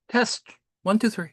Test. One, two, three.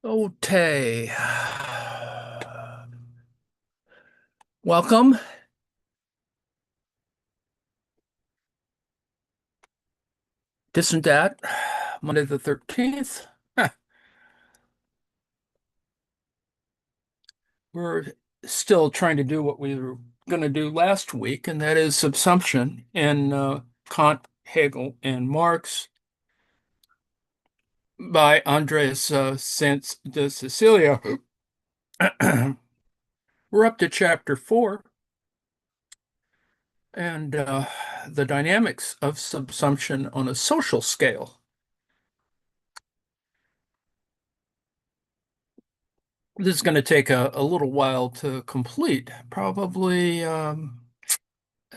Okay. Welcome. This and that. Monday the 13th. We're still trying to do what we were going to do last week, and that is subsumption in Kant, Hegel, and Marx by Andreas Saenz de Sicilia. We're up to chapter 4 and the dynamics of subsumption on a social scale. This is going to take a little while to complete, probably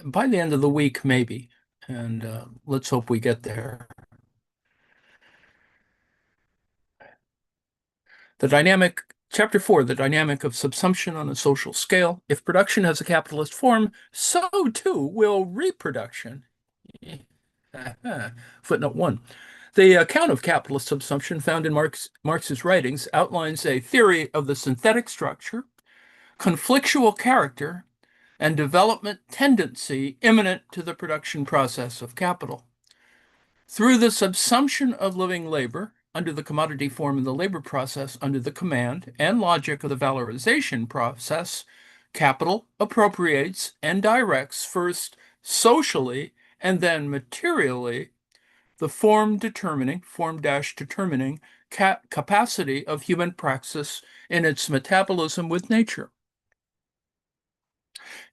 by the end of the week, maybe. And let's hope we get there. Chapter 4, the dynamic of subsumption on a social scale. If production has a capitalist form, so too will reproduction. Footnote 1. The account of capitalist subsumption found in Marx's writings outlines a theory of the synthetic structure, conflictual character, and development tendency imminent to the production process of capital. Through the subsumption of living labor under the commodity form in the labor process under the command and logic of the valorization process, capital appropriates and directs first socially and then materially the form-determining capacity of human praxis in its metabolism with nature.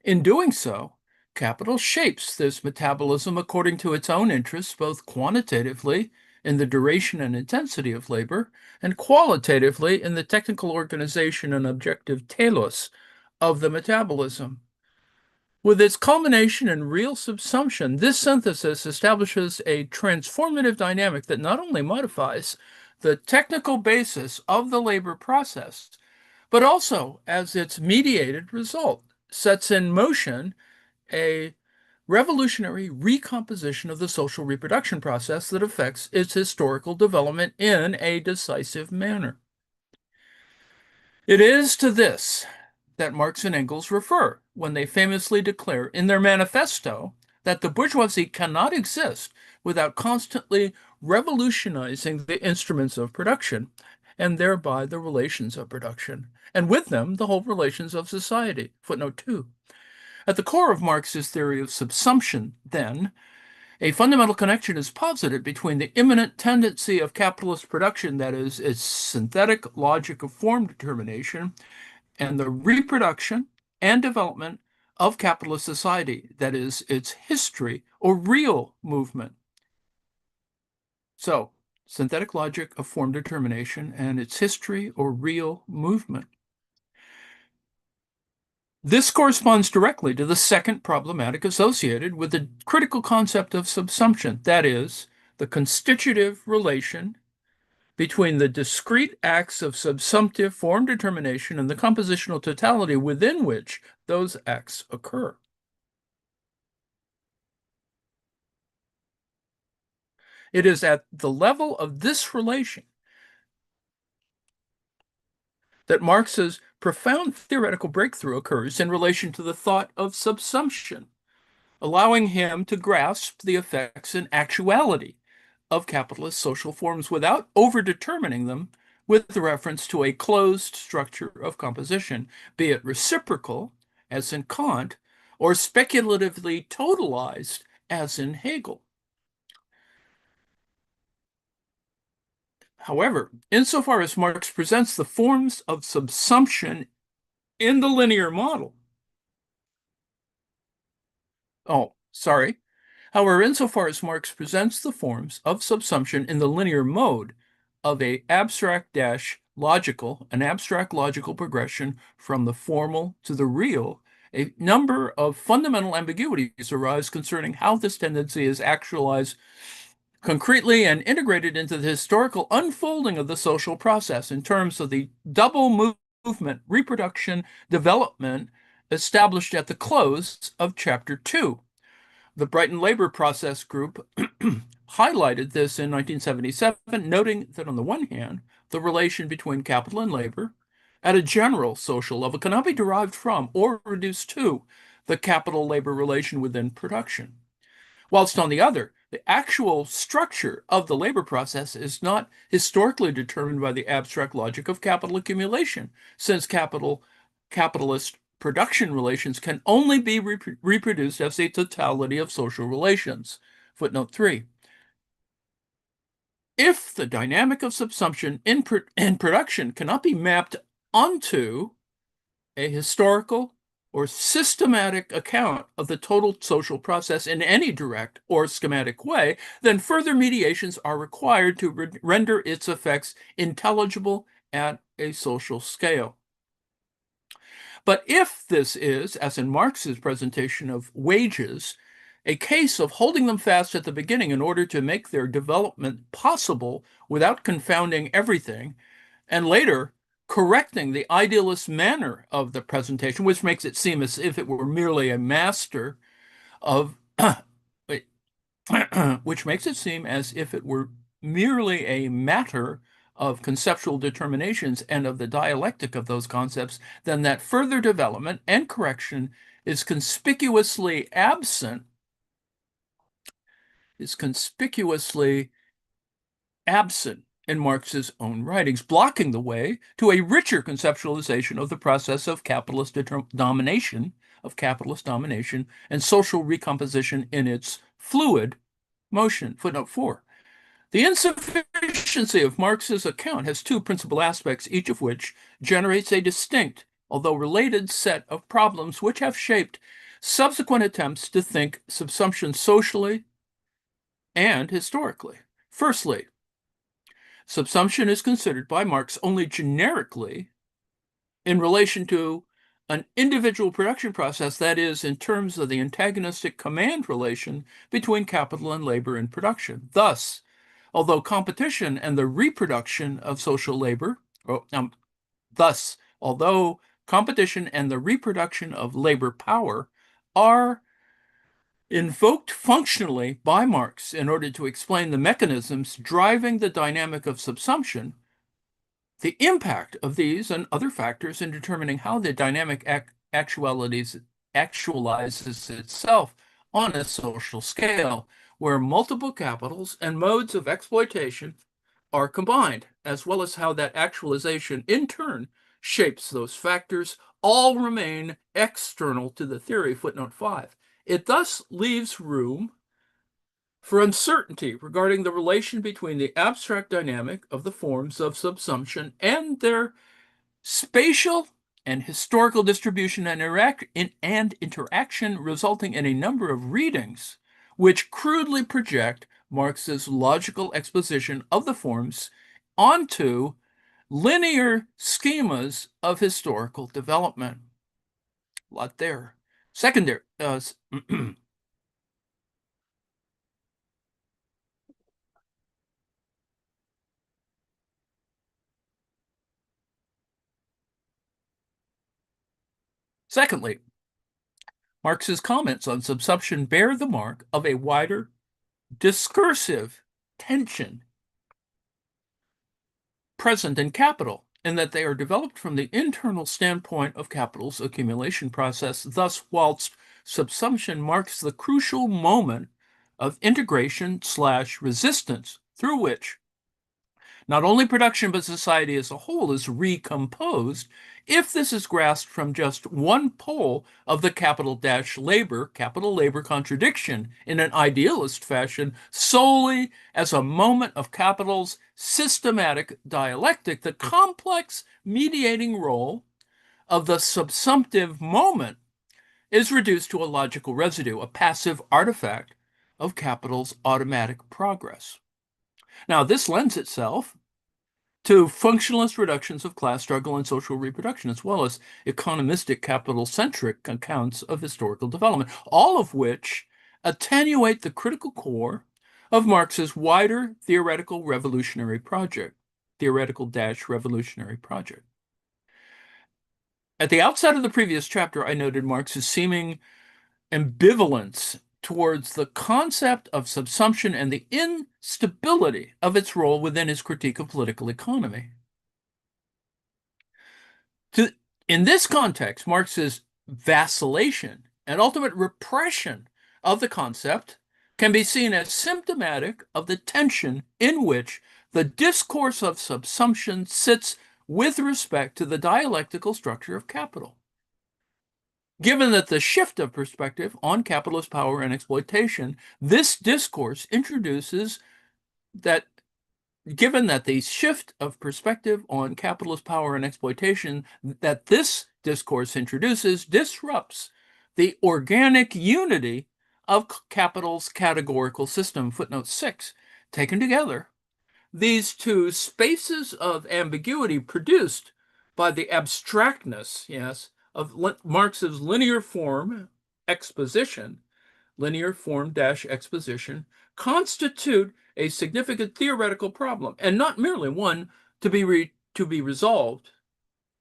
In doing so, capital shapes this metabolism according to its own interests, both quantitatively in the duration and intensity of labor, and qualitatively in the technical organization and objective telos of the metabolism. With its culmination in real subsumption, this synthesis establishes a transformative dynamic that not only modifies the technical basis of the labor process, but also, as its mediated result, sets in motion a revolutionary recomposition of the social reproduction process that affects its historical development in a decisive manner. It is to this that Marx and Engels refer when they famously declare in their manifesto that the bourgeoisie cannot exist without constantly revolutionizing the instruments of production and thereby the relations of production, and with them the whole relations of society. Footnote 2. At the core of Marx's theory of subsumption, then, a fundamental connection is posited between the imminent tendency of capitalist production, that is, its synthetic logic of form determination, and the reproduction and development of capitalist society, that is, its history or real movement. So, synthetic logic of form determination and its history or real movement. This corresponds directly to the second problematic associated with the critical concept of subsumption, that is, the constitutive relation between the discrete acts of subsumptive form determination and the compositional totality within which those acts occur. It is at the level of this relation that Marx's profound theoretical breakthrough occurs in relation to the thought of subsumption, allowing him to grasp the effects and actuality of capitalist social forms without overdetermining them with reference to a closed structure of composition, be it reciprocal, as in Kant, or speculatively totalized, as in Hegel. However, insofar as Marx presents the forms of subsumption in the linear model, oh, sorry. However, insofar as Marx presents the forms of subsumption in the linear mode of an abstract logical progression from the formal to the real, a number of fundamental ambiguities arise concerning how this tendency is actualized concretely and integrated into the historical unfolding of the social process in terms of the double movement, reproduction, development established at the close of Chapter 2. The Brighton Labor Process Group highlighted this in 1977, noting that on the one hand, the relation between capital and labor at a general social level cannot be derived from or reduced to the capital-labor relation within production, whilst on the other, the actual structure of the labor process is not historically determined by the abstract logic of capital accumulation, since capitalist production relations can only be reproduced as a totality of social relations. Footnote 3. If the dynamic of subsumption in production cannot be mapped onto a historical or systematic account of the total social process in any direct or schematic way, then further mediations are required to render its effects intelligible at a social scale. But if this is, as in Marx's presentation of wages, a case of holding them fast at the beginning in order to make their development possible without confounding everything, and later correcting the idealist manner of the presentation, which makes it seem as if it were merely a master of, which makes it seem as if it were merely a matter of conceptual determinations and of the dialectic of those concepts, then that further development and correction is conspicuously absent, in Marx's own writings, blocking the way to a richer conceptualization of the process of capitalist domination, and social recomposition in its fluid motion. Footnote 4. The insufficiency of Marx's account has two principal aspects, each of which generates a distinct, although related, set of problems which have shaped subsequent attempts to think subsumption socially and historically. Firstly, subsumption is considered by Marx only generically in relation to an individual production process, that is, in terms of the antagonistic command relation between capital and labor in production. Thus, although competition and the reproduction of social labor, although competition and the reproduction of labor power are invoked functionally by Marx in order to explain the mechanisms driving the dynamic of subsumption, the impact of these and other factors in determining how the dynamic actualizes itself on a social scale, where multiple capitals and modes of exploitation are combined, as well as how that actualization in turn shapes those factors, all remain external to the theory. Footnote 5. It thus leaves room for uncertainty regarding the relation between the abstract dynamic of the forms of subsumption and their spatial and historical distribution and interaction, resulting in a number of readings which crudely project Marx's logical exposition of the forms onto linear schemas of historical development. A lot there. Secondary. Secondly, Marx's comments on subsumption bear the mark of a wider discursive tension present in capital, and that they are developed from the internal standpoint of capital's accumulation process. Thus, whilst subsumption marks the crucial moment of integration/resistance through which not only production but society as a whole is recomposed, if this is grasped from just one pole of the capital labor contradiction in an idealist fashion, solely as a moment of capital's systematic dialectic, the complex mediating role of the subsumptive moment is reduced to a logical residue, a passive artifact of capital's automatic progress. Now, this lends itself to functionalist reductions of class struggle and social reproduction, as well as economistic capital-centric accounts of historical development, all of which attenuate the critical core of Marx's wider theoretical revolutionary project, theoretical-revolutionary project. At the outset of the previous chapter, I noted Marx's seeming ambivalence towards the concept of subsumption and the instability of its role within his critique of political economy. In this context, Marx's vacillation and ultimate repression of the concept can be seen as symptomatic of the tension in which the discourse of subsumption sits with respect to the dialectical structure of capital. Given that the shift of perspective on capitalist power and exploitation, this discourse introduces that, given that the shift of perspective on capitalist power and exploitation that this discourse introduces disrupts the organic unity of capital's categorical system. Footnote 6. Taken together, these two spaces of ambiguity produced by the abstractness, yes, of Marx's linear form exposition, linear form dash exposition, constitute a significant theoretical problem, and not merely one to be resolved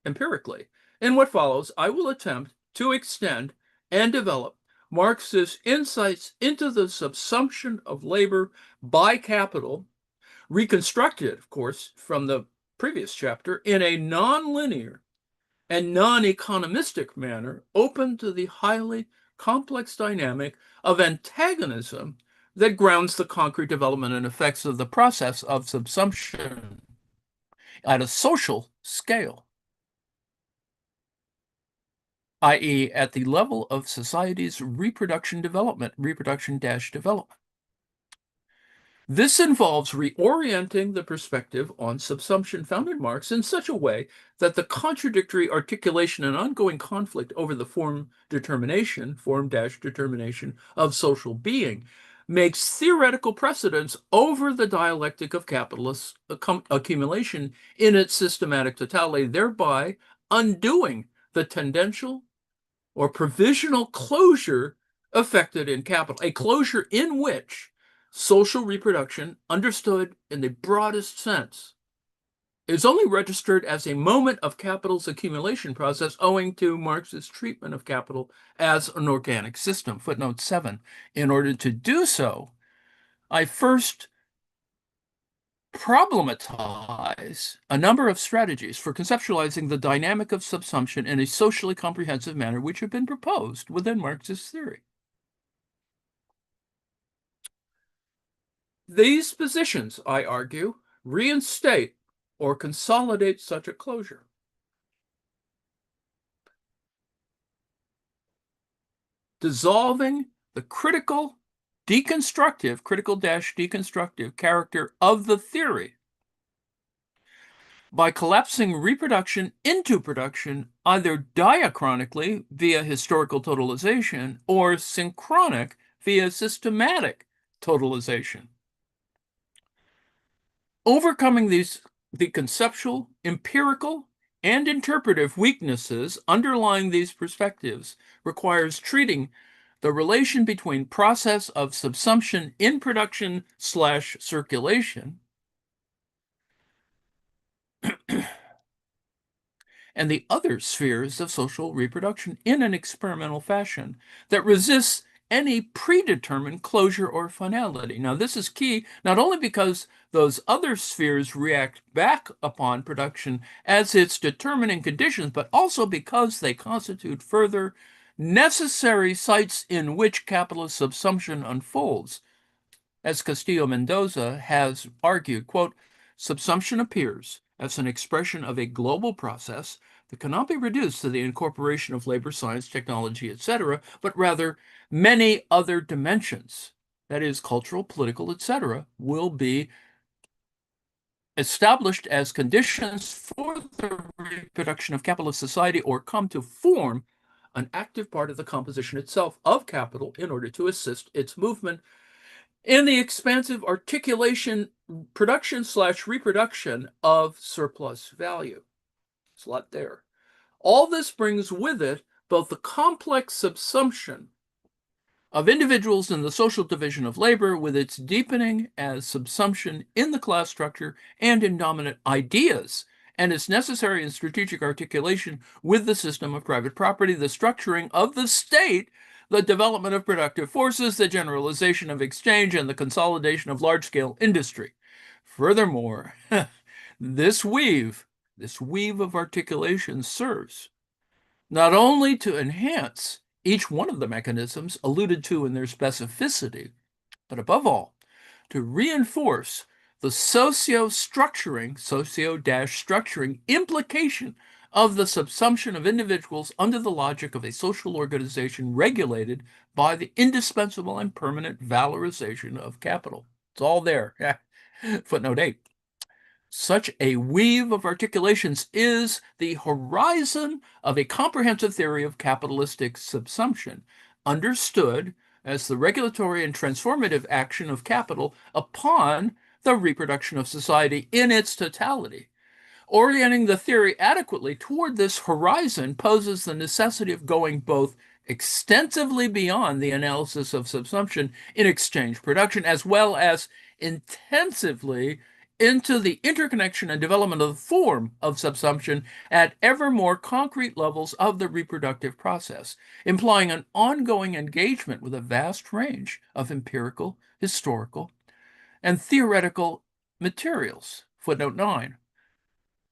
empirically. In what follows, I will attempt to extend and develop Marx's insights into the subsumption of labor by capital, reconstructed, of course, from the previous chapter in a non-linear and non-economistic manner, open to the highly complex dynamic of antagonism that grounds the concrete development and effects of the process of subsumption at a social scale, i.e., at the level of society's reproduction-development. This involves reorienting the perspective on subsumption found in Marx in such a way that the contradictory articulation and ongoing conflict over the form-determination of social being makes theoretical precedence over the dialectic of capitalist accumulation in its systematic totality, thereby undoing the tendential or provisional closure effected in capital, a closure in which social reproduction, understood in the broadest sense, is only registered as a moment of capital's accumulation process owing to Marx's treatment of capital as an organic system. Footnote 7. In order to do so, I first problematize a number of strategies for conceptualizing the dynamic of subsumption in a socially comprehensive manner which have been proposed within Marxist theory. These positions, I argue, reinstate or consolidate such a closure. Dissolving the critical deconstructive character of the theory by collapsing reproduction into production either diachronically via historical totalization or synchronic via systematic totalization. Overcoming the conceptual, empirical, and interpretive weaknesses underlying these perspectives requires treating the relation between process of subsumption in production/circulation and the other spheres of social reproduction in an experimental fashion that resists any predetermined closure or finality. Now, this is key not only because those other spheres react back upon production as its determining conditions, but also because they constitute further necessary sites in which capitalist subsumption unfolds. As Castillo-Mendoza has argued, quote, subsumption appears as an expression of a global process that cannot be reduced to the incorporation of labor, science, technology, etc., but rather many other dimensions, that is, cultural, political, etc., will be established as conditions for the reproduction of capitalist society or come to form an active part of the composition itself of capital in order to assist its movement in the expansive articulation, production slash reproduction of surplus value. There's a lot there. All this brings with it both the complex subsumption of individuals in the social division of labor, with its deepening as subsumption in the class structure and in dominant ideas, and its necessary and strategic articulation with the system of private property, the structuring of the state, the development of productive forces, the generalization of exchange, and the consolidation of large-scale industry. Furthermore, this weave of articulation serves not only to enhance each one of the mechanisms alluded to in their specificity, but above all, to reinforce the socio-structuring implication of the subsumption of individuals under the logic of a social organization regulated by the indispensable and permanent valorization of capital. It's all there. Footnote 8. Such a weave of articulations is the horizon of a comprehensive theory of capitalistic subsumption, understood as the regulatory and transformative action of capital upon the reproduction of society in its totality. Orienting the theory adequately toward this horizon poses the necessity of going both extensively beyond the analysis of subsumption in exchange production, as well as intensively into the interconnection and development of the form of subsumption at ever more concrete levels of the reproductive process, implying an ongoing engagement with a vast range of empirical, historical, and theoretical materials. Footnote 9.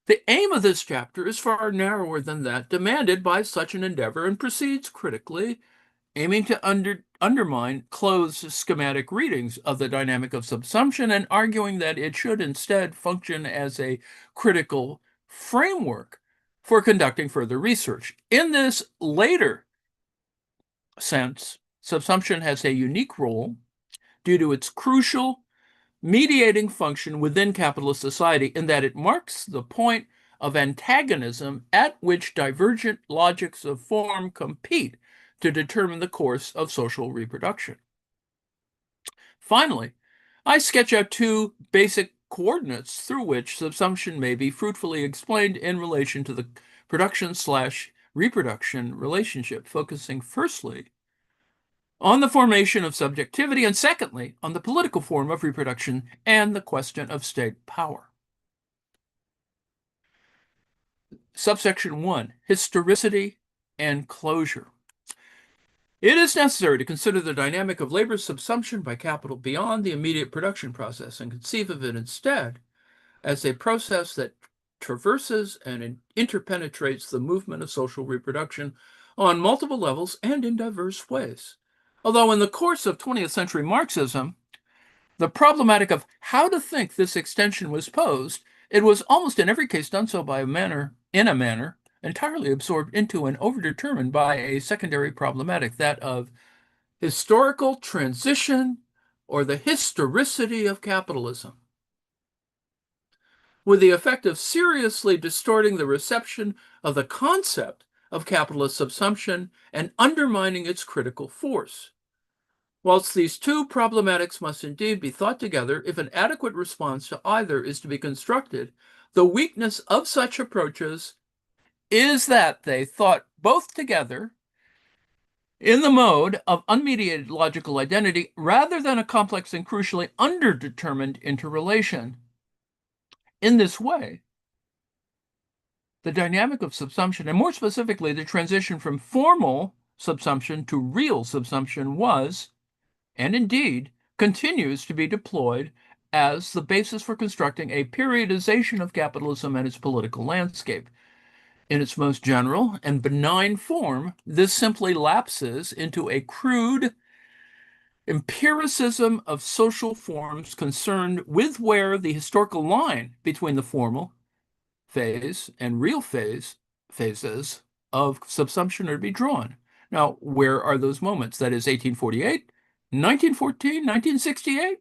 The aim of this chapter is far narrower than that demanded by such an endeavor and proceeds critically, aiming to undermine closed schematic readings of the dynamic of subsumption and arguing that it should instead function as a critical framework for conducting further research. In this later sense, subsumption has a unique role due to its crucial mediating function within capitalist society in that it marks the point of antagonism at which divergent logics of form compete to determine the course of social reproduction. Finally, I sketch out two basic coordinates through which subsumption may be fruitfully explained in relation to the production/reproduction relationship, focusing firstly on the formation of subjectivity, and secondly, on the political form of reproduction and the question of state power. Subsection 1, historicity and closure. It is necessary to consider the dynamic of labor subsumption by capital beyond the immediate production process and conceive of it instead as a process that traverses and interpenetrates the movement of social reproduction on multiple levels and in diverse ways. Although in the course of 20th century Marxism, the problematic of how to think this extension was posed, it was almost in every case done so in a manner entirely absorbed into and overdetermined by a secondary problematic, that of historical transition or the historicity of capitalism, with the effect of seriously distorting the reception of the concept of capitalist subsumption and undermining its critical force. Whilst these two problematics must indeed be thought together, if an adequate response to either is to be constructed, the weakness of such approaches is that they thought both together in the mode of unmediated logical identity rather than a complex and crucially underdetermined interrelation. In this way, the dynamic of subsumption, and more specifically the transition from formal subsumption to real subsumption was, and indeed continues to be deployed as the basis for constructing a periodization of capitalism and its political landscape. In its most general and benign form, this simply lapses into a crude empiricism of social forms concerned with where the historical line between the formal phase and real phases of subsumption are to be drawn. Now, where are those moments? That is 1848, 1914, 1968?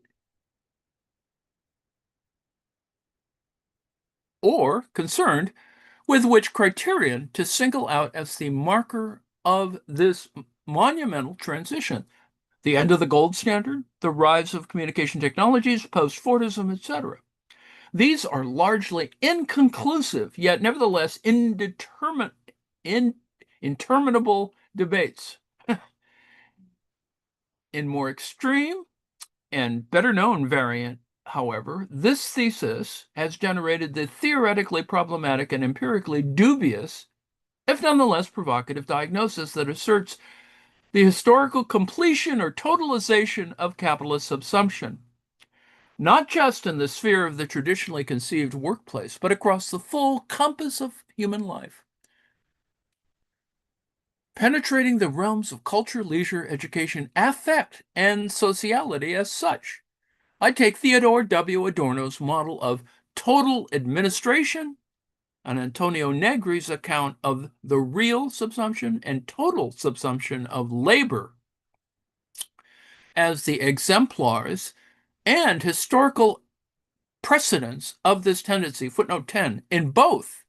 Or concerned with which criterion to single out as the marker of this monumental transition? The end of the gold standard, the rise of communication technologies, post-Fordism, etc. These are largely inconclusive, yet nevertheless interminable debates. In more extreme and better known variant, however, this thesis has generated the theoretically problematic and empirically dubious, if nonetheless provocative, diagnosis that asserts the historical completion or totalization of capitalist subsumption, not just in the sphere of the traditionally conceived workplace, but across the full compass of human life, penetrating the realms of culture, leisure, education, affect, and sociality as such. I take Theodore W. Adorno's model of total administration and Antonio Negri's account of the real subsumption and total subsumption of labor as the exemplars and historical precedents of this tendency. Footnote 10. In both,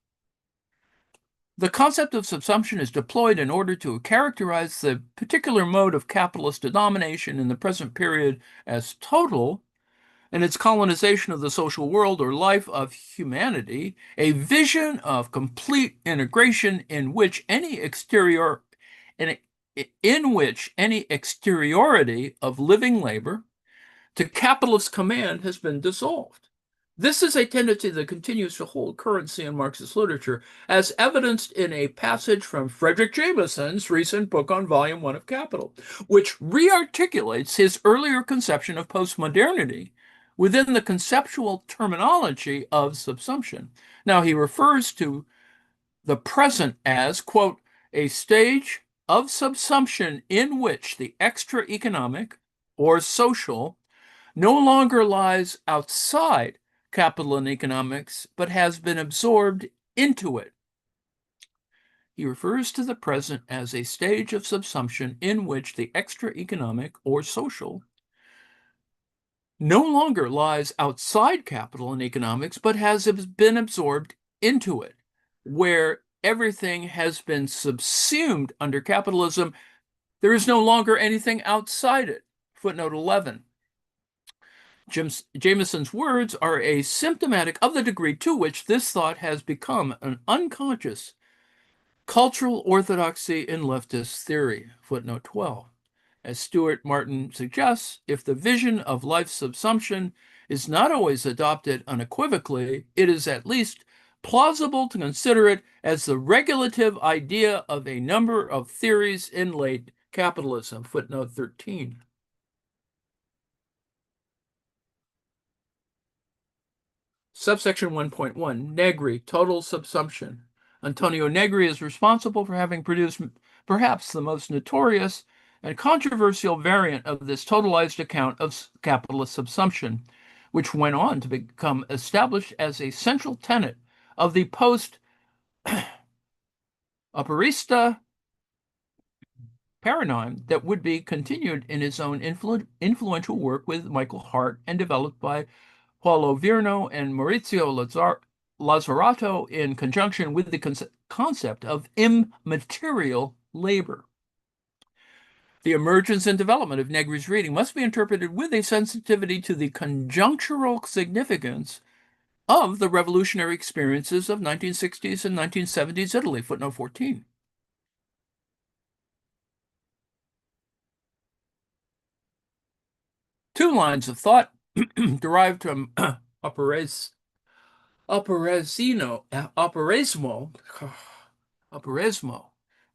the concept of subsumption is deployed in order to characterize the particular mode of capitalist domination in the present period as total, and its colonization of the social world or life of humanity, a vision of complete integration in which any exteriority of living labor to capitalist command has been dissolved. This is a tendency that continues to hold currency in Marxist literature, as evidenced in a passage from Frederick Jameson's recent book on Volume 1 of Capital, which rearticulates his earlier conception of postmodernity within the conceptual terminology of subsumption. Now, he refers to the present as, quote, a stage of subsumption in which the extra-economic or social no longer lies outside capital and economics, but has been absorbed into it. He refers to the present as a stage of subsumption in which the extra-economic or social no longer lies outside capital and economics, but has been absorbed into it, where everything has been subsumed under capitalism. There is no longer anything outside it. Footnote 11. Jameson's words are a symptomatic of the degree to which this thought has become an unconscious cultural orthodoxy in leftist theory. Footnote 12. As Stuart Martin suggests, if the vision of life's subsumption is not always adopted unequivocally, it is at least plausible to consider it as the regulative idea of a number of theories in late capitalism. Footnote 13. Subsection 1.1, Negri, total subsumption. Antonio Negri is responsible for having produced perhaps the most notorious and controversial variant of this totalized account of capitalist subsumption, which went on to become established as a central tenet of the post-Apparista paradigm that would be continued in his own influential work with Michael Hart and developed by Paulo Virno and Maurizio Lazzarato in conjunction with the concept of immaterial labor. The emergence and development of Negri's reading must be interpreted with a sensitivity to the conjunctural significance of the revolutionary experiences of 1960s and 1970s Italy. Footnote 14. Two lines of thought derived from Apparesmo,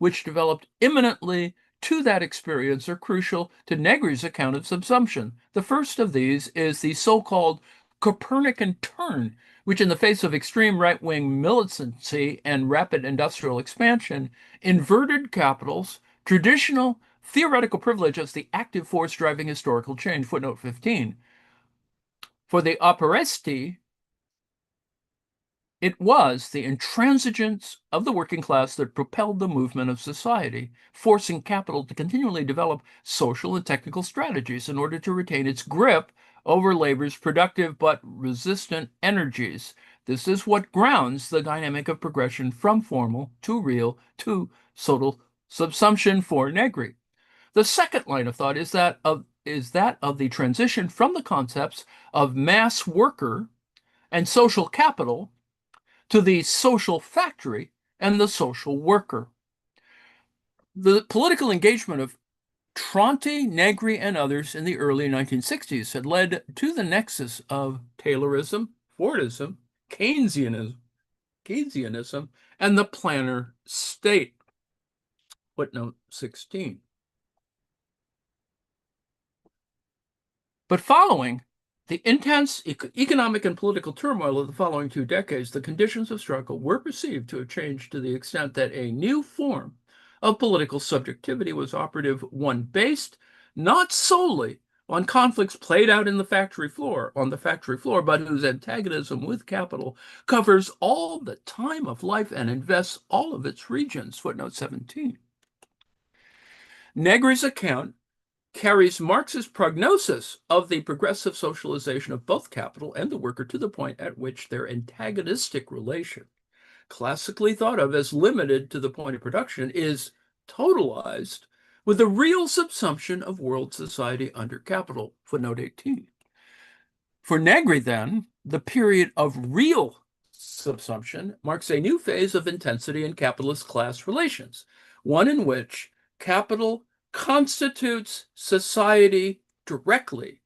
which developed imminently to that experience are crucial to Negri's account of subsumption. The first of these is the so-called Copernican turn, which, in the face of extreme right-wing militancy and rapid industrial expansion, inverted capital's traditional theoretical privilege as the active force driving historical change. Footnote 15. For the Operisti, it was the intransigence of the working class that propelled the movement of society, forcing capital to continually develop social and technical strategies in order to retain its grip over labor's productive but resistant energies. This is what grounds the dynamic of progression from formal to real to social subsumption for Negri. The second line of thought is that of the transition from the concepts of mass worker and social capital to the social factory and the social worker. The political engagement of Tronti, Negri, and others in the early 1960s had led to the nexus of Taylorism, Fordism, Keynesianism, and the planner state. Footnote 16. But following the intense economic and political turmoil of the following 2 decades, the conditions of struggle were perceived to have changed to the extent that a new form of political subjectivity was operative, one based not solely on conflicts played out on the factory floor, but whose antagonism with capital covers all the time of life and invests all of its regions. Footnote 17. Negri's account carries Marx's prognosis of the progressive socialization of both capital and the worker to the point at which their antagonistic relation, classically thought of as limited to the point of production, is totalized with the real subsumption of world society under capital. Footnote 18. For Negri, then, the period of real subsumption marks a new phase of intensity in capitalist class relations, one in which capital constitutes society directly,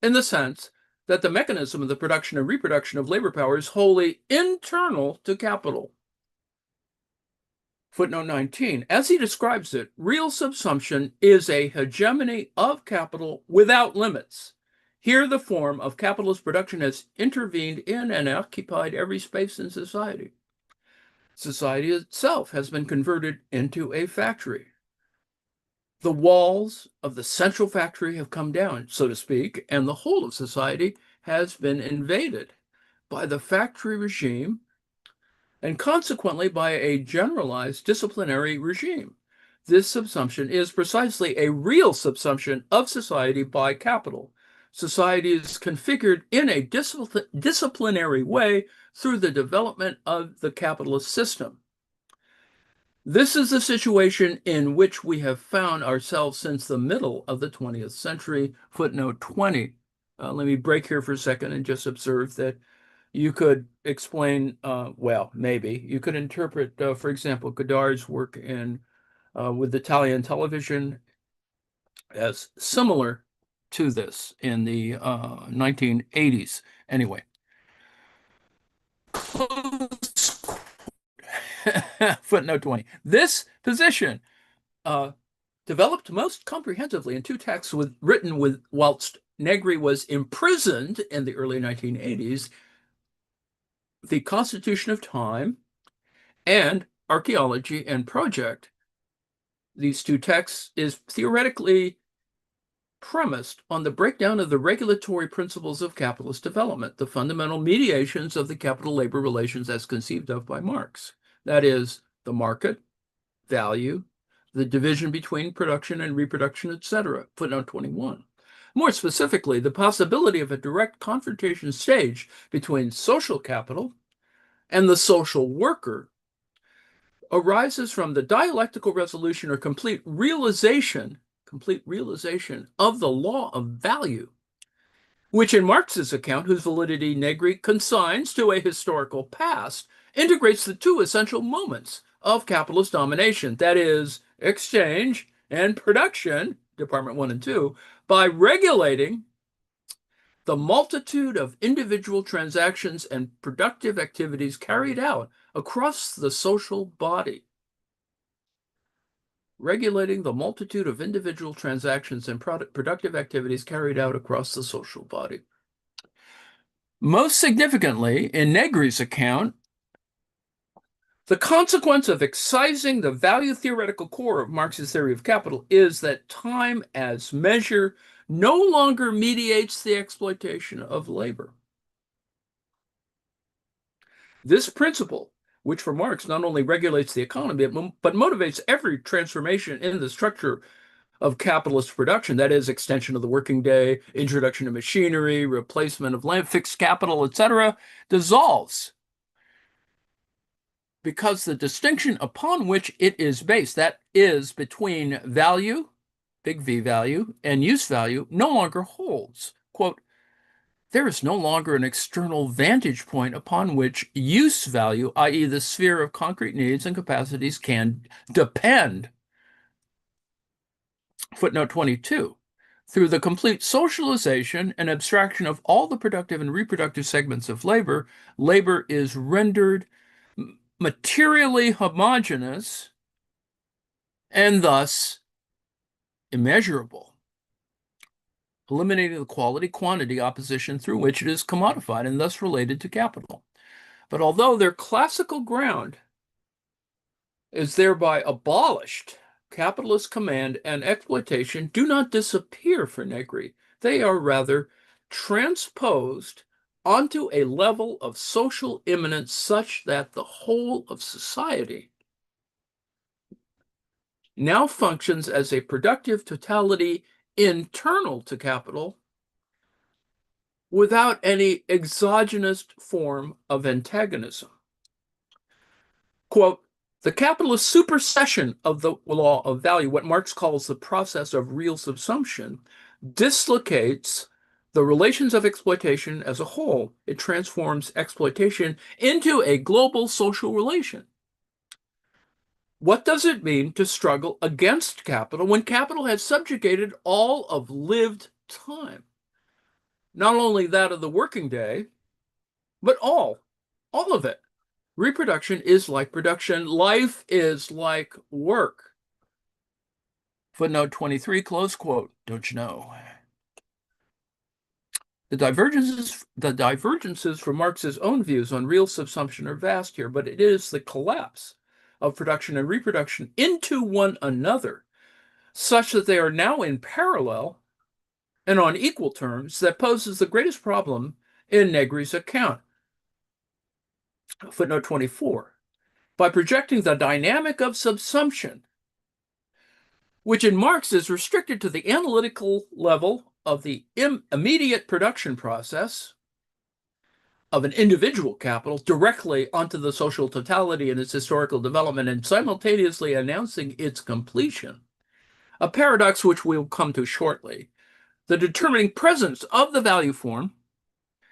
in the sense that the mechanism of the production and reproduction of labor power is wholly internal to capital. Footnote 19. As he describes it, real subsumption is a hegemony of capital without limits. Here, the form of capitalist production has intervened in and occupied every space in society. Society itself has been converted into a factory. The walls of the central factory have come down, so to speak, and the whole of society has been invaded by the factory regime and consequently by a generalized disciplinary regime. This subsumption is precisely a real subsumption of society by capital. Society is configured in a disciplinary way through the development of the capitalist system. This is the situation in which we have found ourselves since the middle of the 20th century. Footnote 20. Let me break here for a second and just observe that you could explain, well, maybe, you could interpret, for example, Godard's work with Italian television as similar to this in the 1980s. Anyway. Footnote 20. This position developed most comprehensively in 2 texts written whilst Negri was imprisoned in the early 1980s, The Constitution of Time and Archaeology and Project. These 2 texts is theoretically premised on the breakdown of the regulatory principles of capitalist development, the fundamental mediations of the capital-labor relations as conceived of by Marx. That is, the market, value, the division between production and reproduction, etc. Footnote 21. More specifically, the possibility of a direct confrontation stage between social capital and the social worker arises from the dialectical resolution or complete realization of the law of value, which in Marx's account, whose validity Negri consigns to a historical past, integrates the 2 essential moments of capitalist domination, that is, exchange and production, Department 1 and 2, by regulating the multitude of individual transactions and productive activities carried out across the social body. regulating the multitude of individual transactions and productive activities carried out across the social body. Most significantly, in Negri's account, the consequence of excising the value theoretical core of Marx's theory of capital is that time as measure no longer mediates the exploitation of labor. This principle, which for Marx not only regulates the economy, but motivates every transformation in the structure of capitalist production, that is, extension of the working day, introduction of machinery, replacement of land, fixed capital, etc., dissolves because the distinction upon which it is based, that is, between value, big V value, and use value, no longer holds. Quote, there is no longer an external vantage point upon which use value, i.e., the sphere of concrete needs and capacities, can depend. Footnote 22. Through the complete socialization and abstraction of all the productive and reproductive segments of labor, labor is rendered materially homogeneous and thus immeasurable, eliminating the quality-quantity opposition through which it is commodified and thus related to capital. But although their classical ground is thereby abolished, capitalist command and exploitation do not disappear for Negri. They are rather transposed onto a level of social immanence such that the whole of society now functions as a productive totality internal to capital without any exogenous form of antagonism. Quote, the capitalist supersession of the law of value, what Marx calls the process of real subsumption, dislocates the relations of exploitation as a whole. It transforms exploitation into a global social relation. What does it mean to struggle against capital when capital has subjugated all of lived time? Not only that of the working day, but all of it. Reproduction is like production. Life is like work. Footnote 23, close quote. Don't you know? The divergences from Marx's own views on real subsumption are vast here, but it is the collapse of production and reproduction into one another, such that they are now in parallel and on equal terms, that poses the greatest problem in Negri's account. Footnote 24. By projecting the dynamic of subsumption, which in Marx is restricted to the analytical level of the immediate production process of an individual capital directly onto the social totality and its historical development, and simultaneously announcing its completion, a paradox which we'll come to shortly, the determining presence of the value form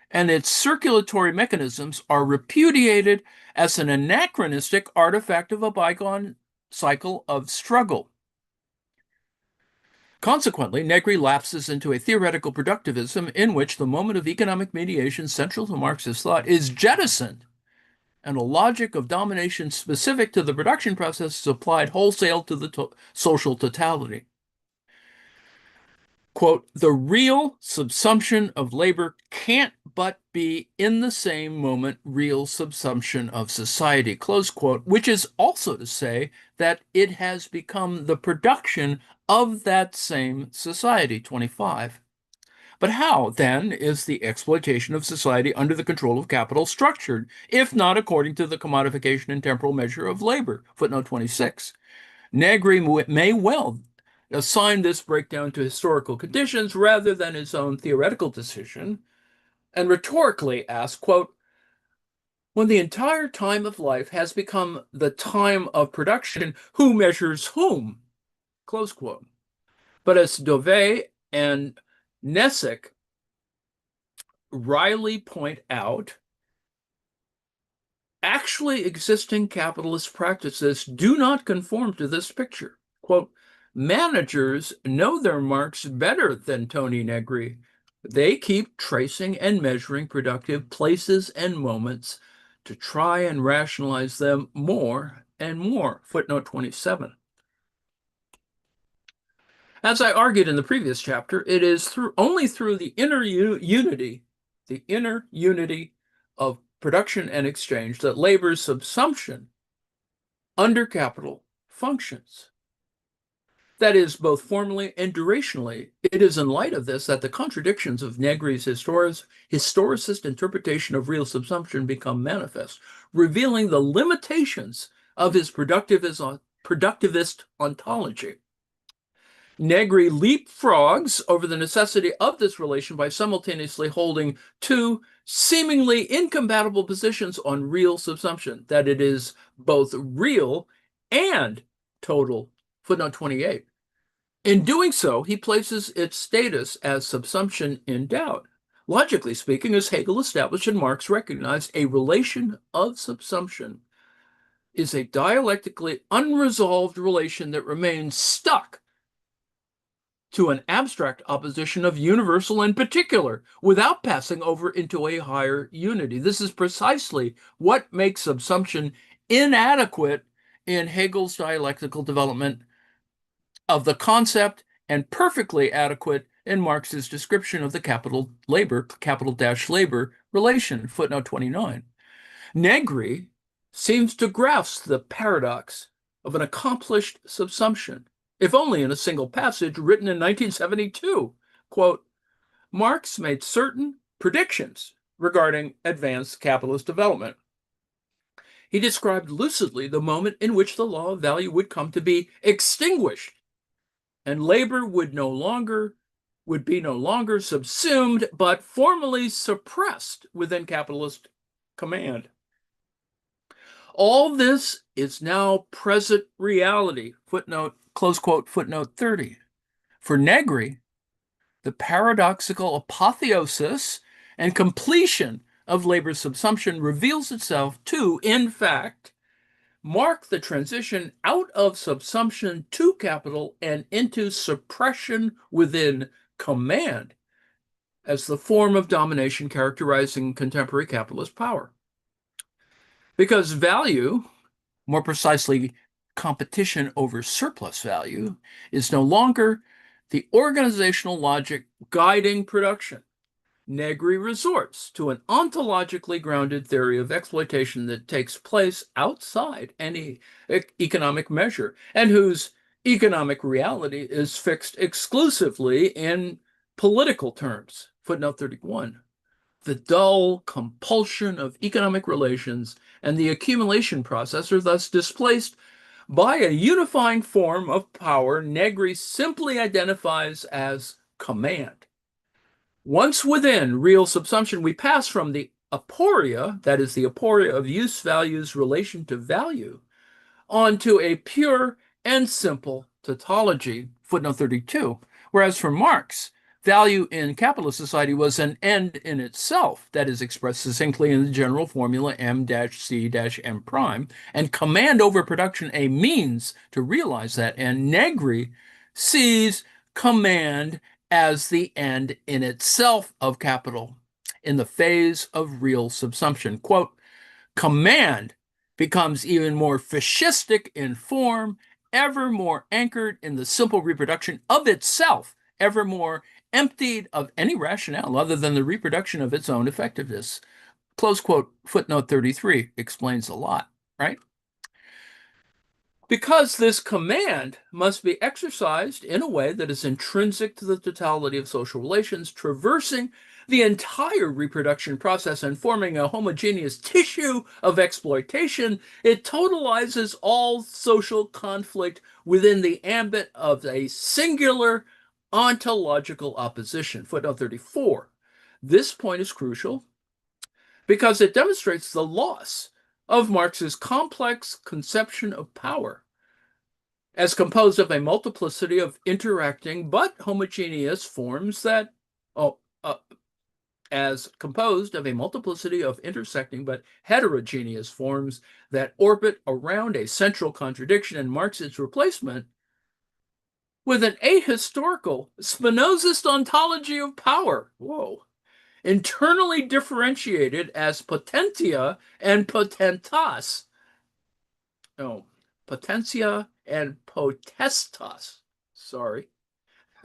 and its circulatory mechanisms are repudiated as an anachronistic artifact of a bygone cycle of struggle. Consequently, Negri lapses into a theoretical productivism in which the moment of economic mediation central to Marxist thought is jettisoned, and a logic of domination specific to the production process is applied wholesale to the social totality. Quote, the real subsumption of labor can't but be in the same moment real subsumption of society, close quote, which is also to say that it has become the production of that same society, 25. But how, then, is the exploitation of society under the control of capital structured, if not according to the commodification and temporal measure of labor? Footnote 26. Negri may well assign this breakdown to historical conditions rather than his own theoretical decision, and rhetorically ask, quote, when the entire time of life has become the time of production, who measures whom? Close quote. But as Dove and Nessick Riley point out, actually existing capitalist practices do not conform to this picture. Quote, managers know their marks better than Tony Negri. They keep tracing and measuring productive places and moments to try and rationalize them more and more. Footnote 27. As I argued in the previous chapter, it is only through the inner unity of production and exchange that labor's subsumption under capital functions. That is, both formally and durationally. It is in light of this that the contradictions of Negri's historicist interpretation of real subsumption become manifest, revealing the limitations of his productivist ontology. Negri leapfrogs over the necessity of this relation by simultaneously holding two seemingly incompatible positions on real subsumption, that it is both real and total. Footnote 28. In doing so, he places its status as subsumption in doubt. Logically speaking, as Hegel established and Marx recognized, a relation of subsumption is a dialectically unresolved relation that remains stuck to an abstract opposition of universal and particular without passing over into a higher unity. This is precisely what makes subsumption inadequate in Hegel's dialectical development of the concept and perfectly adequate in Marx's description of the capital labor relation. Footnote 29. Negri seems to grasp the paradox of an accomplished subsumption, if only in a single passage written in 1972. Quote, Marx made certain predictions regarding advanced capitalist development. He described lucidly the moment in which the law of value would come to be extinguished, and labor would be no longer subsumed, but formally suppressed within capitalist command. All this is now present reality. Close quote, footnote 30. For Negri, the paradoxical apotheosis and completion of labor subsumption reveals itself to, in fact, mark the transition out of subsumption to capital and into suppression within command as the form of domination characterizing contemporary capitalist power. Because value, more precisely competition over surplus value, is no longer the organizational logic guiding production. Negri resorts to an ontologically grounded theory of exploitation that takes place outside any economic measure and whose economic reality is fixed exclusively in political terms. Footnote 31. The dull compulsion of economic relations and the accumulation process are thus displaced by a unifying form of power Negri simply identifies as command. Once within real subsumption, we pass from the aporia, that is the aporia of use value's relation to value, onto a pure and simple tautology. Footnote 32. Whereas for Marx, value in capitalist society was an end in itself, that is expressed succinctly in the general formula M-C-M prime, and command over production a means to realize that. And Negri sees command as the end in itself of capital in the phase of real subsumption. Quote, command becomes even more fascistic in form, ever more anchored in the simple reproduction of itself, ever more emptied of any rationale other than the reproduction of its own effectiveness. Close quote, footnote 33 explains a lot, right? Because this command must be exercised in a way that is intrinsic to the totality of social relations, traversing the entire reproduction process and forming a homogeneous tissue of exploitation, it totalizes all social conflict within the ambit of a singular ontological opposition. Footnote 34. This point is crucial because it demonstrates the loss of Marx's complex conception of power as composed of a multiplicity of interacting but homogeneous forms that, as composed of a multiplicity of intersecting but heterogeneous forms that orbit around a central contradiction and marks its replacement with an ahistorical Spinozist ontology of power. Whoa. Internally differentiated as potentia and potentas. No, potentia and potestas. Sorry.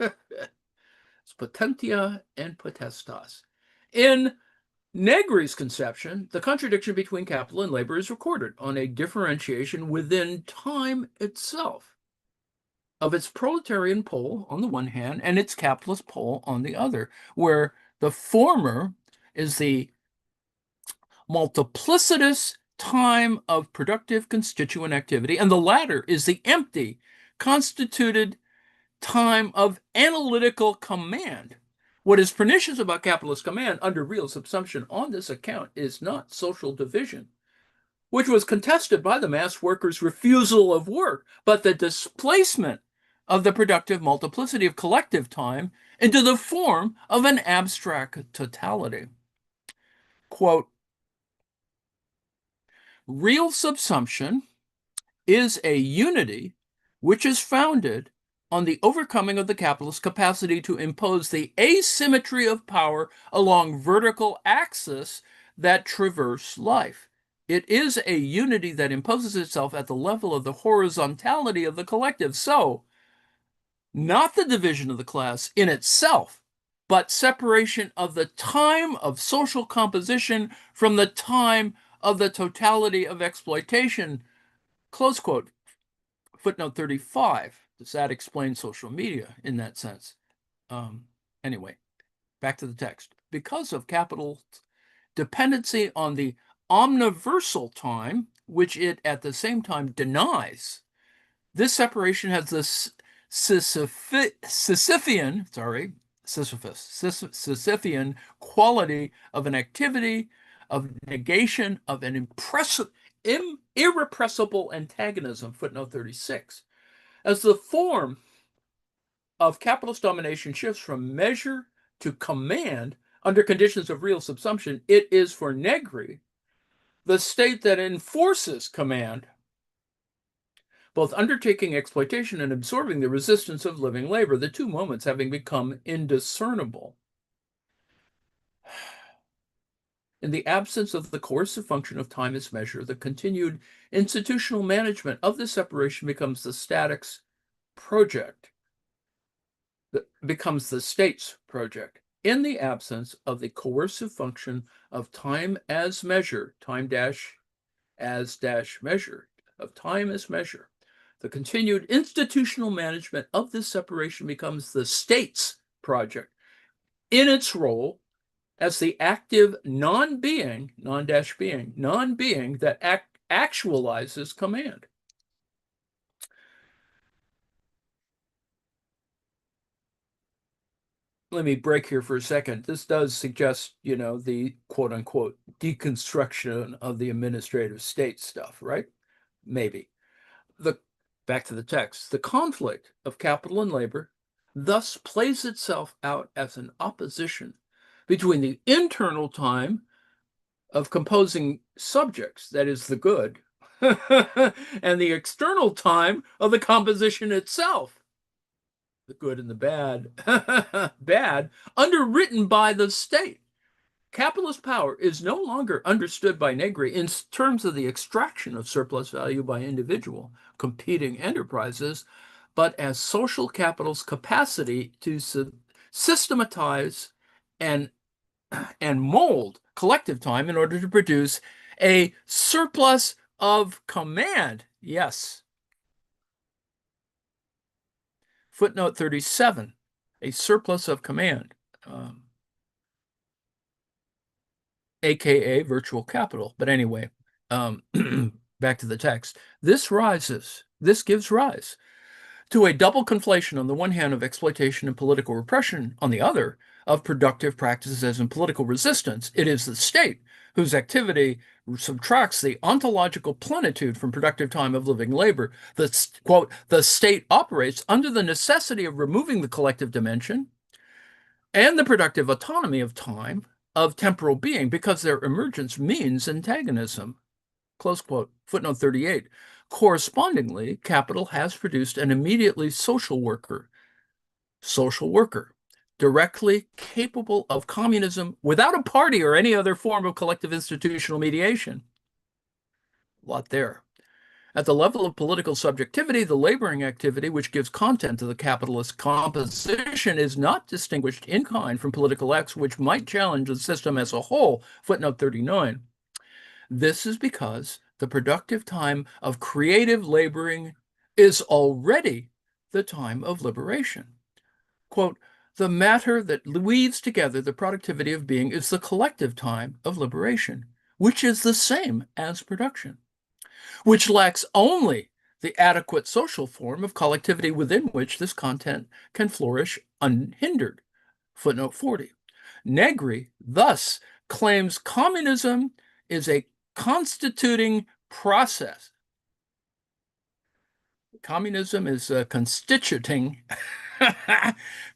It's potentia and potestas. In Negri's conception, the contradiction between capital and labor is recorded on a differentiation within time itself of its proletarian pole on the one hand and its capitalist pole on the other, where the former is the multiplicitous time of productive constituent activity, and the latter is the empty, constituted time of analytical command. What is pernicious about capitalist command under real subsumption on this account is not social division, which was contested by the mass workers' refusal of work, but the displacement of the productive multiplicity of collective time into the form of an abstract totality. Quote, real subsumption is a unity which is founded on the overcoming of the capitalist capacity to impose the asymmetry of power along vertical axes that traverse life. It is a unity that imposes itself at the level of the horizontality of the collective. So, not the division of the class in itself, but separation of the time of social composition from the time of the totality of exploitation. Close quote. Footnote 35. Does that explain social media in that sense? Anyway, back to the text. Because of capital's dependency on the omniversal time, which it at the same time denies, this separation has the Sisyphean quality of an activity, of negation, of an irrepressible antagonism, footnote 36. As the form of capitalist domination shifts from measure to command under conditions of real subsumption, it is for Negri the state that enforces command, both undertaking exploitation and absorbing the resistance of living labor, the two moments having become indiscernible. In the absence of the coercive function of time as measure, the continued institutional management of this separation becomes the state's project, becomes the state's project. In the absence of the coercive function of time as measure, time dash as dash measure, of time as measure, the continued institutional management of this separation becomes the state's project in its role as the active non-being, non-being that actualizes command. Let me break here for a second. This does suggest, the quote unquote deconstruction of the administrative state stuff, right? Maybe. Back to the text. The conflict of capital and labor thus plays itself out as an opposition between the internal time of composing subjects, that is the good, and the external time of the composition itself, the good and the bad, underwritten by the state. Capitalist power is no longer understood by Negri in terms of the extraction of surplus value by individual competing enterprises, but as social capital's capacity to systematize and mold collective time in order to produce a surplus of command. Yes. Footnote 37, a surplus of command, aka virtual capital. But anyway, back to the text. This gives rise to a double conflation on the one hand of exploitation and political repression, on the other of productive practices and political resistance. It is the state whose activity subtracts the ontological plenitude from productive time of living labor. The state operates under the necessity of removing the collective dimension and the productive autonomy of time, of temporal being, because their emergence means antagonism. Close quote. Footnote 38. Correspondingly, capital has produced an immediately social worker, directly capable of communism without a party or any other form of collective institutional mediation. A lot there. At the level of political subjectivity, the laboring activity, which gives content to the capitalist composition, is not distinguished in kind from political acts which might challenge the system as a whole. Footnote 39. This is because the productive time of creative laboring is already the time of liberation. Quote, the matter that weaves together the productivity of being is the collective time of liberation, which is the same as production, which lacks only the adequate social form of collectivity within which this content can flourish unhindered. Footnote 40. Negri thus claims communism is a constituting process. Communism is a constituting.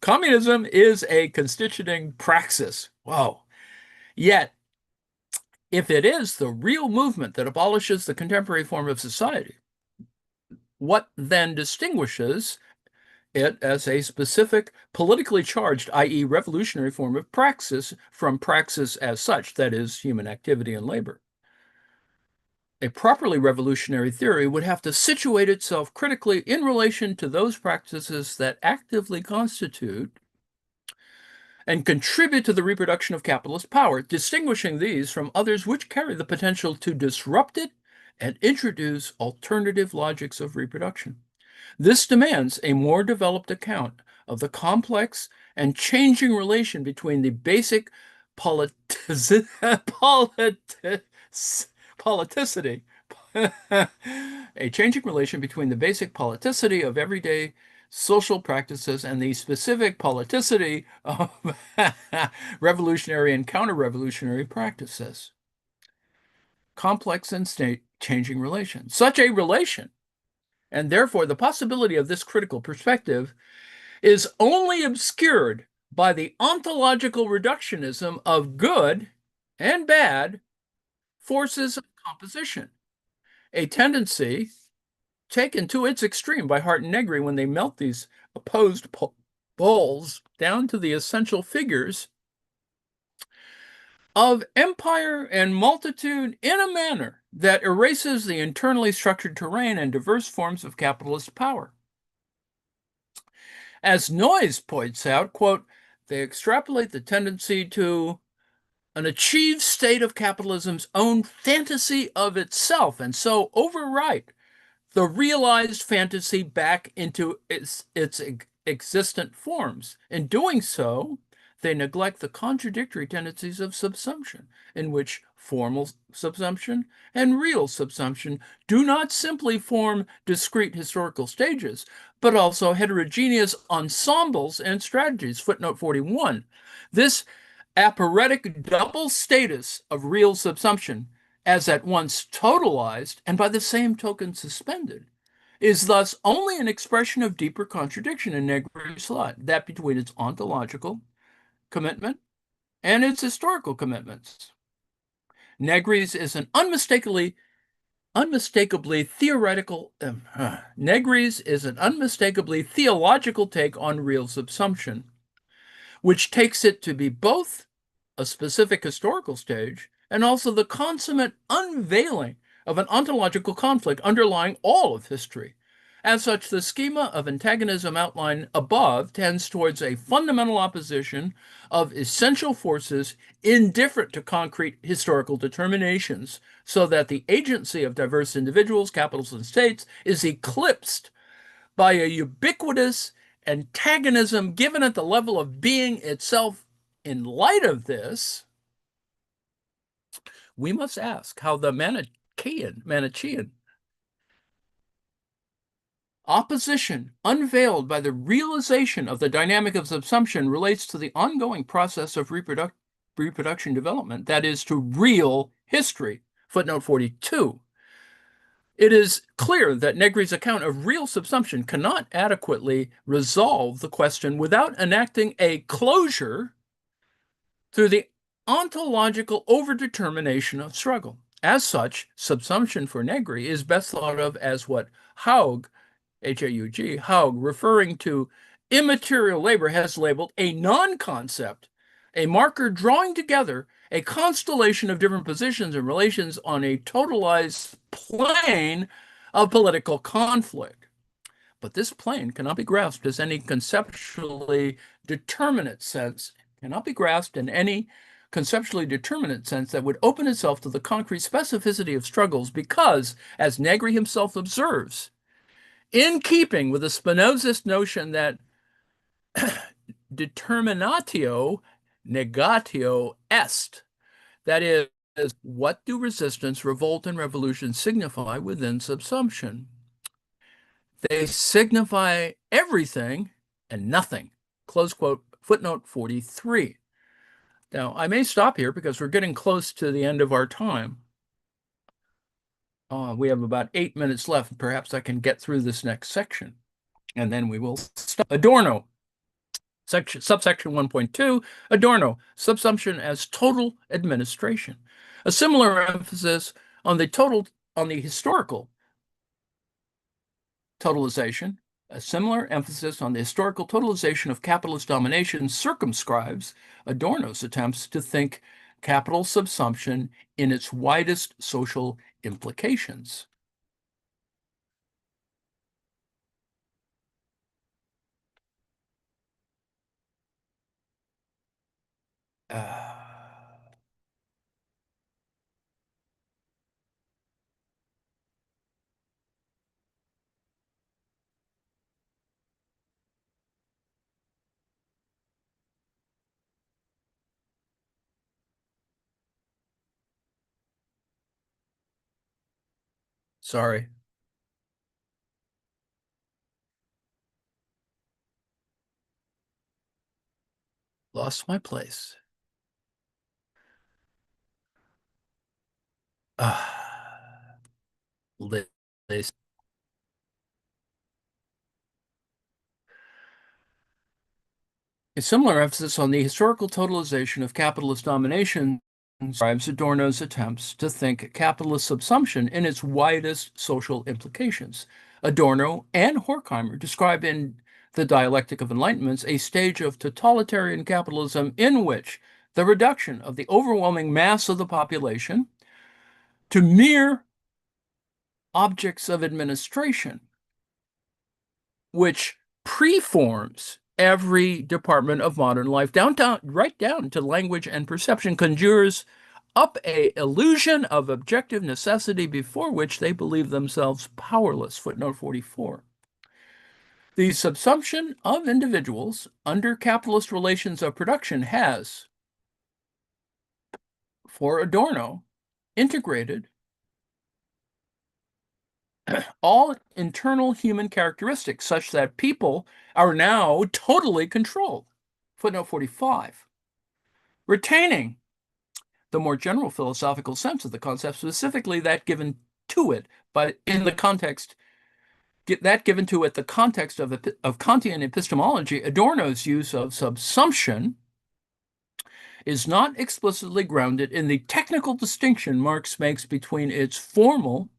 Communism is a constituting praxis. Whoa. Yet, if it is the real movement that abolishes the contemporary form of society, what then distinguishes it as a specific politically charged, i.e., revolutionary form of praxis from praxis as such, that is, human activity and labor? A properly revolutionary theory would have to situate itself critically in relation to those practices that actively constitute and contribute to the reproduction of capitalist power, distinguishing these from others which carry the potential to disrupt it and introduce alternative logics of reproduction. This demands a more developed account of the complex and changing relation between the basic politicity a changing relation between the basic politicity of everyday social practices and the specific politicity of revolutionary and counter-revolutionary practices. Complex and changing relation. Such a relation, and therefore the possibility of this critical perspective, is only obscured by the ontological reductionism of good and bad forces of composition, a tendency taken to its extreme by Hart and Negri when they melt these opposed poles down to the essential figures of empire and multitude in a manner that erases the internally structured terrain and diverse forms of capitalist power. As Noyes points out, quote, they extrapolate the tendency to an achieved state of capitalism's own fantasy of itself, and so overwrite the realized fantasy back into its existent forms. In doing so, they neglect the contradictory tendencies of subsumption, in which formal subsumption and real subsumption do not simply form discrete historical stages, but also heterogeneous ensembles and strategies. Footnote 41. This aphoretic double status of real subsumption, as at once totalized and by the same token suspended, is thus only an expression of deeper contradiction in Negri's thought, that between its ontological commitment and its historical commitments. Negri's is an unmistakably theoretical Negri's is an unmistakably theological take on real subsumption, which takes it to be both a specific historical stage and also the consummate unveiling of an ontological conflict underlying all of history. As such, the schema of antagonism outlined above tends towards a fundamental opposition of essential forces indifferent to concrete historical determinations, so that the agency of diverse individuals, capitals, and states is eclipsed by a ubiquitous antagonism given at the level of being itself. In light of this, we must ask how the Manichaean opposition unveiled by the realization of the dynamic of subsumption relates to the ongoing process of reproduction development, that is, to real history. Footnote 42. It is clear that Negri's account of real subsumption cannot adequately resolve the question without enacting a closure through the ontological overdetermination of struggle. As such, subsumption for Negri is best thought of as what Haug, H-A-U-G, Haug, referring to immaterial labor, has labeled a non-concept, a marker drawing together a constellation of different positions and relations on a totalized plane of political conflict. But this plane cannot be grasped as any conceptually determinate sense, cannot be grasped in any conceptually determinate sense that would open itself to the concrete specificity of struggles because, as Negri himself observes, in keeping with the Spinozist notion that determinatio negatio est, that is, what do resistance, revolt, and revolution signify within subsumption? They signify everything and nothing. Close quote, footnote 43. Now, I may stop here because we're getting close to the end of our time. We have about 8 minutes left. Perhaps I can get through this next section, and then we will stop. Adorno, subsection 1.2, Adorno, subsumption as total administration. A similar emphasis on the historical totalization, a similar emphasis on the historical totalization of capitalist domination circumscribes Adorno's attempts to think capital subsumption in its widest social implications. Sorry, lost my place. Liz. A similar emphasis on the historical totalization of capitalist domination describes Adorno's attempts to think capitalist subsumption in its widest social implications. Adorno and Horkheimer describe in The Dialectic of Enlightenments a stage of totalitarian capitalism in which the reduction of the overwhelming mass of the population to mere objects of administration, which preforms every department of modern life, right down to language and perception, conjures up a illusion of objective necessity before which they believe themselves powerless. Footnote 44. The subsumption of individuals under capitalist relations of production has, for Adorno, integrated all internal human characteristics such that people are now totally controlled. Footnote 45. Retaining the more general philosophical sense of the concept, specifically that given to it, but in the context, that given to it the context of Kantian epistemology, Adorno's use of subsumption is not explicitly grounded in the technical distinction Marx makes between its formal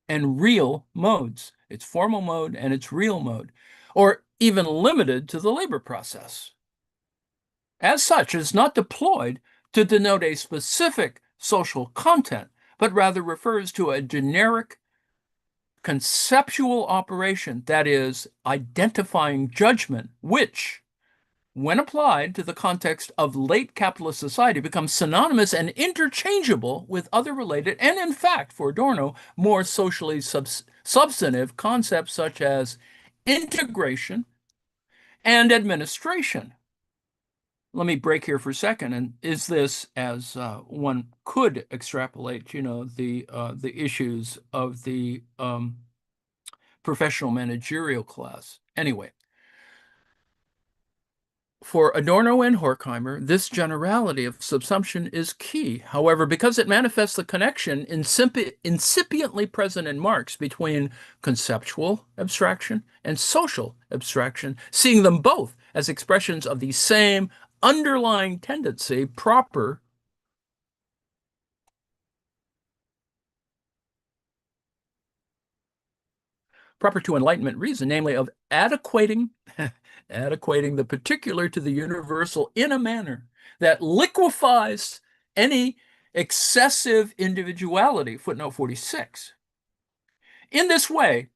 and real modes, its formal mode and its real mode, or even limited to the labor process. As such, it is not deployed to denote a specific social content, but rather refers to a generic conceptual operation, that is, identifying judgment, which, when applied to the context of late capitalist society, becomes synonymous and interchangeable with other related, and in fact, for Adorno, more socially substantive concepts such as integration and administration. Let me break here for a second. And is this, as one could extrapolate, the issues of the professional managerial class? Anyway, for Adorno and Horkheimer, this generality of subsumption is key. However, because it manifests the connection incipiently present in Marx between conceptual abstraction and social abstraction, seeing them both as expressions of the same underlying tendency proper to Enlightenment reason, namely of adequating the particular to the universal in a manner that liquefies any excessive individuality, footnote 46. In this way,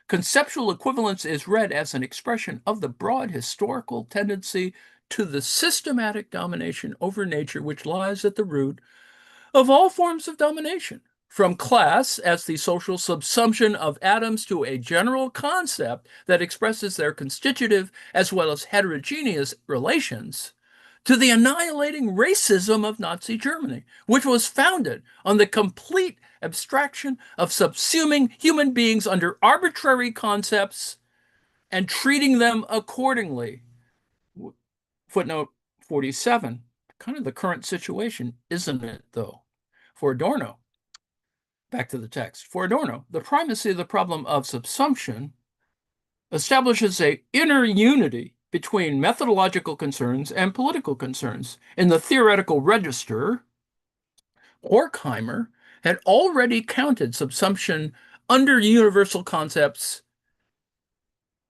conceptual equivalence is read as an expression of the broad historical tendency to the systematic domination over nature which lies at the root of all forms of domination, from class as the social subsumption of atoms to a general concept that expresses their constitutive as well as heterogeneous relations, to the annihilating racism of Nazi Germany, which was founded on the complete abstraction of subsuming human beings under arbitrary concepts and treating them accordingly. Footnote 47. Kind of the current situation, isn't it, though? For Adorno, back to the text. For Adorno, the primacy of the problem of subsumption establishes an inner unity between methodological concerns and political concerns. In the theoretical register, Horkheimer had already counted subsumption under universal concepts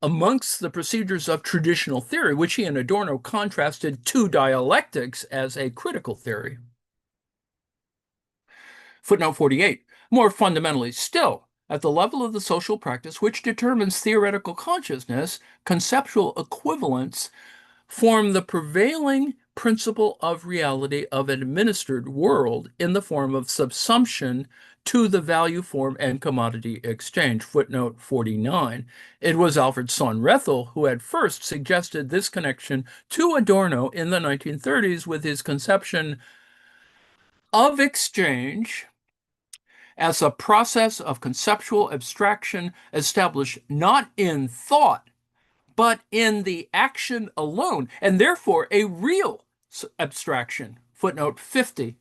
amongst the procedures of traditional theory, which he and Adorno contrasted to dialectics as a critical theory. Footnote 48. More fundamentally still, at the level of the social practice which determines theoretical consciousness, conceptual equivalents form the prevailing principle of reality of an administered world in the form of subsumption to the value form and commodity exchange. Footnote 49. It was Alfred Saenz who had first suggested this connection to Adorno in the 1930s with his conception of exchange as a process of conceptual abstraction established not in thought, but in the action alone, and therefore a real abstraction. Footnote 50.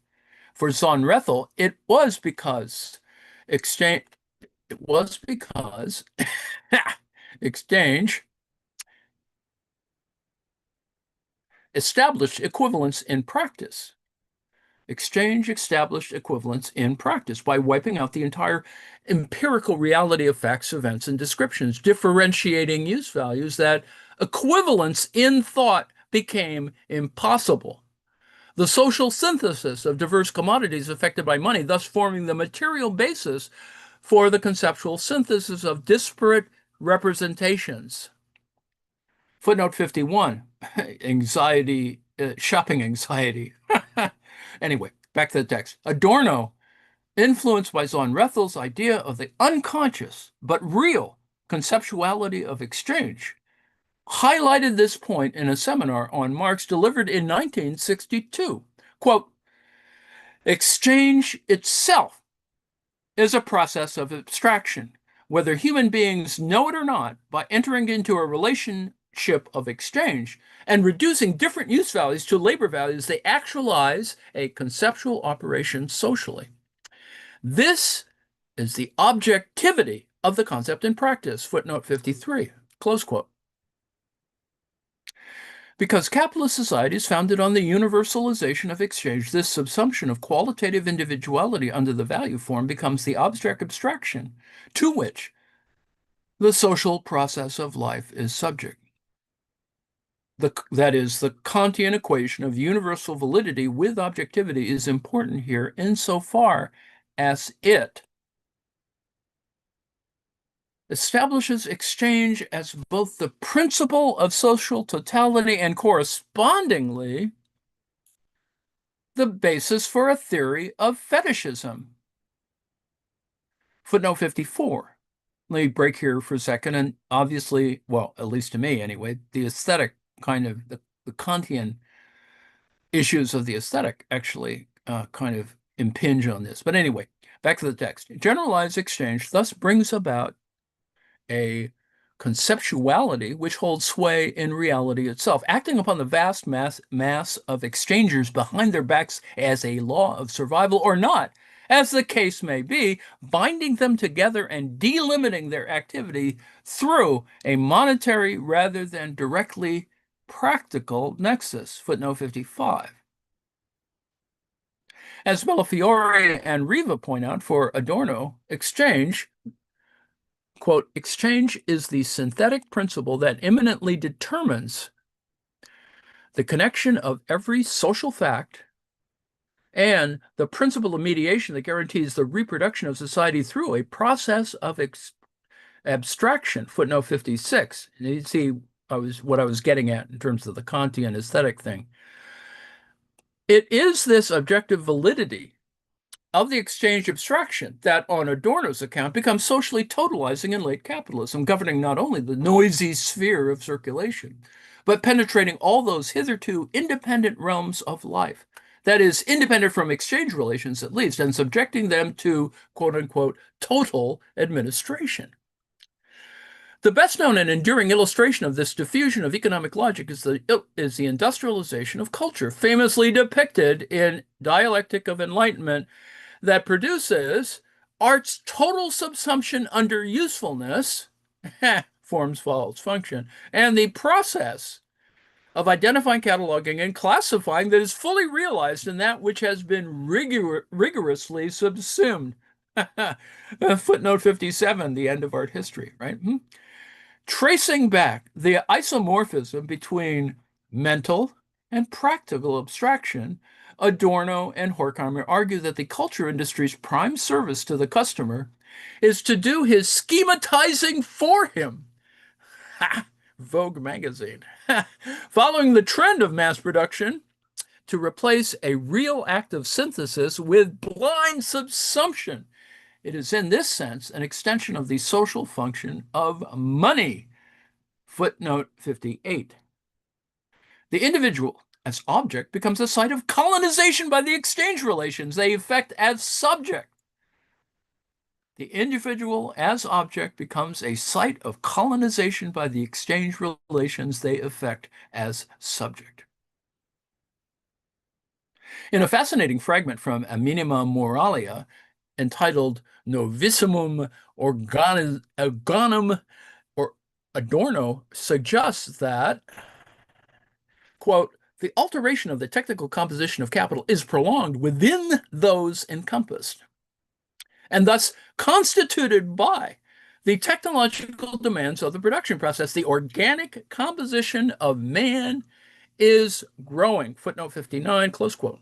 For Saenz, it was because exchange exchange established equivalence in practice. Exchange established equivalence in practice by wiping out the entire empirical reality of facts, events, and descriptions, differentiating use values that equivalence in thought became impossible. The social synthesis of diverse commodities affected by money, thus forming the material basis for the conceptual synthesis of disparate representations. Footnote 51, anxiety, shopping anxiety. Anyway, back to the text. Adorno, influenced by Saenz idea of the unconscious but real conceptuality of exchange, highlighted this point in a seminar on Marx delivered in 1962. Quote, exchange itself is a process of abstraction, whether human beings know it or not, by entering into a relationship of exchange and reducing different use values to labor values, they actualize a conceptual operation socially. This is the objectivity of the concept in practice. Footnote 53, close quote. Because capitalist society is founded on the universalization of exchange, this subsumption of qualitative individuality under the value form becomes the abstract abstraction to which the social process of life is subject. That is, the Kantian equation of universal validity with objectivity is important here insofar as it establishes exchange as both the principle of social totality and correspondingly the basis for a theory of fetishism. Footnote 54. Let me break here for a second. And obviously, well, at least to me anyway, the aesthetic kind of, the Kantian issues of the aesthetic actually kind of impinge on this. But anyway, back to the text. Generalized exchange thus brings about a conceptuality which holds sway in reality itself, acting upon the vast mass of exchangers behind their backs as a law of survival or not, as the case may be, binding them together and delimiting their activity through a monetary rather than directly practical nexus. Footnote 55. As Bellafiore and Riva point out for Adorno, exchange, quote, exchange is the synthetic principle that immanently determines the connection of every social fact and the principle of mediation that guarantees the reproduction of society through a process of abstraction, footnote 56. And you see what I was getting at in terms of the Kantian aesthetic thing. It is this objective validity of the exchange abstraction that, on Adorno's account, becomes socially totalizing in late capitalism, governing not only the noisy sphere of circulation, but penetrating all those hitherto independent realms of life. That is, independent from exchange relations at least, and subjecting them to quote unquote total administration. The best known and enduring illustration of this diffusion of economic logic is the industrialization of culture, famously depicted in Dialectic of Enlightenment, that produces art's total subsumption under usefulness, forms follows function, and the process of identifying, cataloging, and classifying that is fully realized in that which has been rigorously subsumed. Footnote 57, the end of art history, right? Tracing back the isomorphism between mental and practical abstraction, Adorno and Horkheimer argue that the culture industry's prime service to the customer is to do his schematizing for him. Vogue magazine. Following the trend of mass production to replace a real act of synthesis with blind subsumption. It is in this sense an extension of the social function of money. Footnote 58. The individual as object becomes a site of colonization by the exchange relations they effect as subject. The individual as object becomes a site of colonization by the exchange relations they effect as subject. In a fascinating fragment from A Minima Moralia entitled Novissimum Organum, or Adorno suggests that, quote, the alteration of the technical composition of capital is prolonged within those encompassed, and thus constituted by the technological demands of the production process. The organic composition of man is growing. Footnote 59, close quote.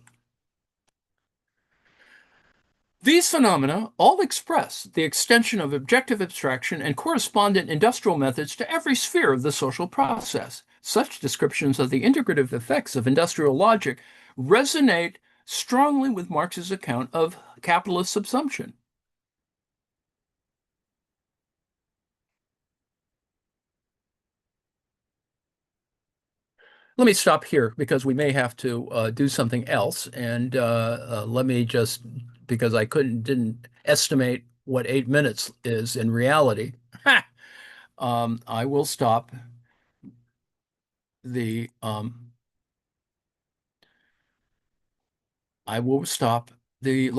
These phenomena all express the extension of objective abstraction and correspondent industrial methods to every sphere of the social process. Such descriptions of the integrative effects of industrial logic resonate strongly with Marx's account of capitalist subsumption. Let me stop here because we may have to do something else. And let me just, because I didn't estimate what 8 minutes is in reality, I will stop the live